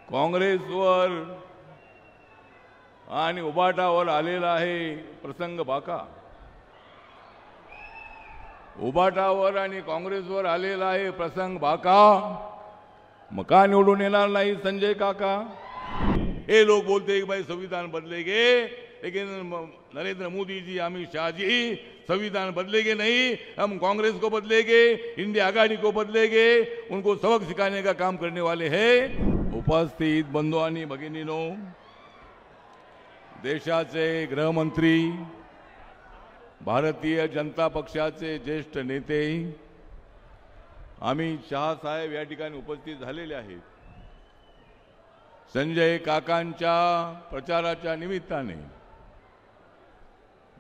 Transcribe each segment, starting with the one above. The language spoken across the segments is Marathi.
काँग्रेसवर आणि उबाटावर आलेला आहे प्रसंग बाका। उबाटावर आणि काँग्रेसवर आलेला आहे प्रसंग बाका। मग का निवडून येणार नाही संजय काका? हे लोग बोलते हैं कि भाई संविधान बदलेंगे, लेकिन नरेंद्र मोदी जी, अमित शाह जी संविधान बदलेंगे नहीं, हम कांग्रेस को बदलेंगे, इंडिया आघाड़ी को बदलेंगे, उनको सबक सिखाने का काम करने वाले हैं। उपस्थित बंधू आणि भगिनींनो, देशाचे गृहमंत्री, भारतीय जनता पक्षाचे ज्येष्ठ नेते अमित शाह साहेब या ठिकाणी उपस्थित झालेले आहेत। संजय काकांच्या प्रचाराच्या निमित्ताने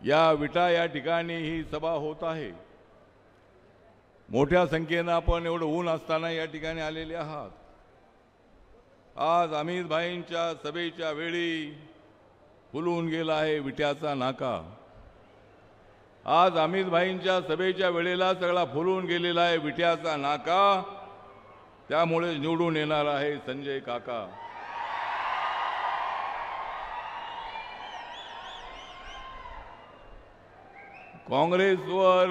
या विटा या ठिकाणी ही सभा होत आहे। मोठ्या संख्येने आपण एवढं ऊन असताना या ठिकाणी आलेले आहात। आज अमित भाईंच्या सभेच्या वेळी फुलून गेला आहे विट्याचा नाका। आज अमित भाईंच्या सभेच्या वेळेला सगळा फुलून गेलेला आहे विट्याचा नाका। त्यामुळे निवडून येणार आहे संजय काका। काँग्रेसवर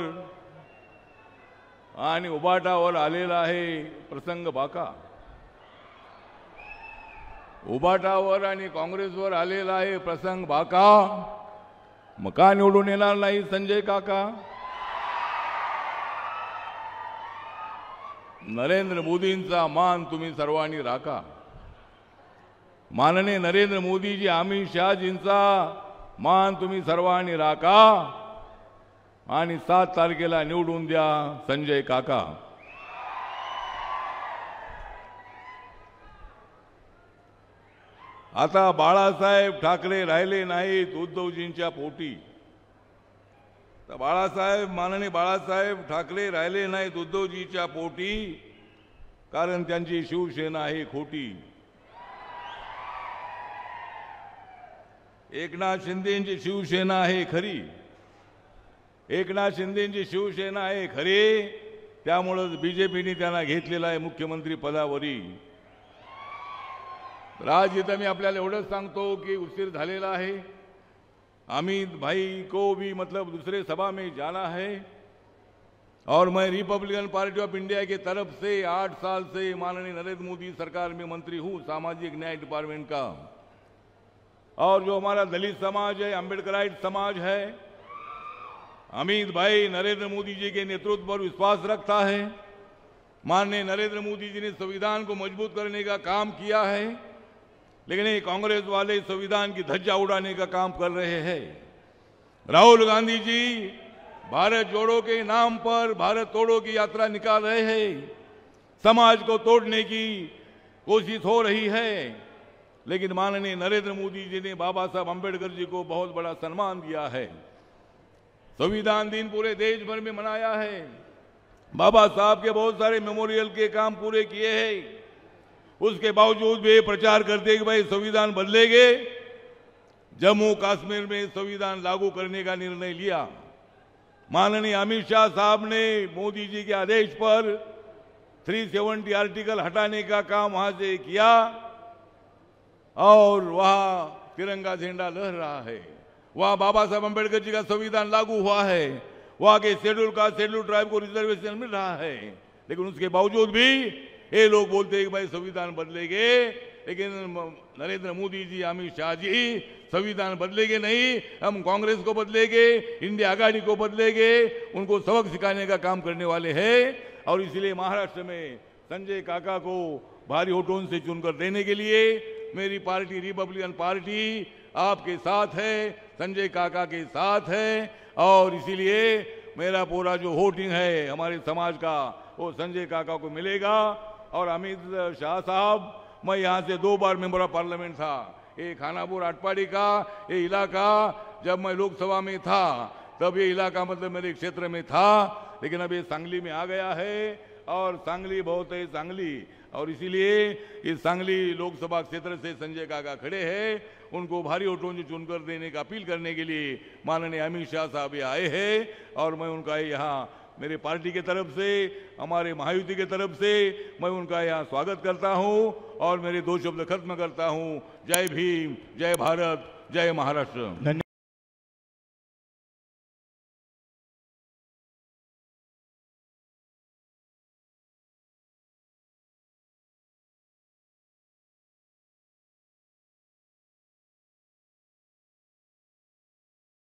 आणि उबाटावर आलेला आहे प्रसंग बाका। उबाटावर आणि काँग्रेसवर आलेला आहे प्रसंग बाका। मग का निवडून येणार नाही संजय काका? नरेंद्र मोदींचा मान तुम्ही सर्वांनी राखा। माननीय नरेंद्र मोदीजी, अमित शहाजींचा मान तुम्ही सर्वांनी राखा आणि 7 तारखेला निवडून द्या संजय काका। आता बाळासाहेब ठाकरे राहिले नाहीत उद्धवजींच्या पोटी। तर माननीय बाळासाहेब ठाकरे राहिले नाहीत उद्धवजीच्या पोटी, कारण त्यांची शिवसेना आहे खोटी। एकनाथ शिंदेची शिवसेना आहे खरी, एकनाथ शिंदेची शिवसेना आहे खरी। त्यामुळे बीजेपीने त्यांना घेतलेला आहे मुख्यमंत्री पदावरी। आज इथं मी आपल्याला एवढंच सांगतो की उशीर झालेला आहे। अमित भाई को भी मतलब दूसरे सभा में जाना है, और मैं रिपब्लिकन पार्टी ऑफ इंडिया की तरफ से 8 साल से माननीय नरेंद्र मोदी सरकार में मंत्री हूं, सामाजिक न्याय डिपार्टमेंट का। और जो हमारा दलित समाज है, अम्बेडकराइट समाज है, अमित भाई नरेंद्र मोदी जी के नेतृत्व पर विश्वास रखता है। माननीय नरेंद्र मोदी जी ने संविधान को मजबूत करने का काम किया है, लेकिन ये कांग्रेस वाले संविधान की धज्जा उड़ाने का काम कर रहे हैं। राहुल गांधी जी भारत जोड़ो के नाम पर भारत तोड़ो की यात्रा निकाल रहे हैं। समाज को तोड़ने की कोशिश हो रही है, लेकिन माननीय नरेंद्र मोदी जी ने बाबा साहब अम्बेडकर जी को बहुत बड़ा सम्मान दिया है। संविधान दिन पूरे देश भर में मनाया है। बाबा साहब के बहुत सारे मेमोरियल के काम पूरे किए हैं। उसके बावजूद भी प्रचार करते कि भाई संविधान बदलेंगे। जम्मू कश्मीर में संविधान लागू करने का निर्णय लिया। माननीय अमित शाह साहब ने मोदी जी के आदेश पर 370 आर्टिकल हटाने का काम वहां से किया, और वहां तिरंगा झंडा लहर रहा है। वहां बाबा साहब अम्बेडकर जी का संविधान लागू हुआ है। वहां के शेड्यूल कास्ट, शेड्यूल ट्राइब को रिजर्वेशन मिल रहा है, लेकिन उसके बावजूद भी ये लोग बोलते हैं कि भाई संविधान बदलेंगे, लेकिन नरेंद्र मोदी जी, अमित शाह जी संविधान बदलेंगे नहीं, हम कांग्रेस को बदलेंगे, इंडिया आघाड़ी को बदलेंगे, उनको सबक सिखाने का काम करने वाले हैं। और इसलिए महाराष्ट्र में संजय काका को भारी वोटों से चुनकर देने के लिए मेरी पार्टी रिपब्लिकन पार्टी आपके साथ है, संजय काका के साथ है। और इसीलिए मेरा पूरा जो वोटिंग है हमारे समाज का, वो संजय काका को मिलेगा। और अमित शाह साहब, मैं यहाँ से 2 बार मेंबर ऑफ पार्लियामेंट था। ये खानापुर आटपाड़ी का ये इलाका, जब मैं लोकसभा में था तब ये इलाका मतलब मेरे क्षेत्र में था, लेकिन अब ये सांगली में आ गया है। और सांगली बहुत है सांगली, और इसीलिए इस सांगली लोकसभा क्षेत्र से संजय काका खड़े हैं। उनको भारी वोटों से चुनकर देने का अपील करने के लिए माननीय अमित शाह साहब ये आए हैं, और मैं उनका यहाँ मेरे पार्टी के तरफ से, हमारे महायुति के तरफ से मैं उनका यहाँ स्वागत करता हूँ और मेरे 2 शब्द खत्म करता हूँ। जय भीम, जय भारत, जय महाराष्ट्र।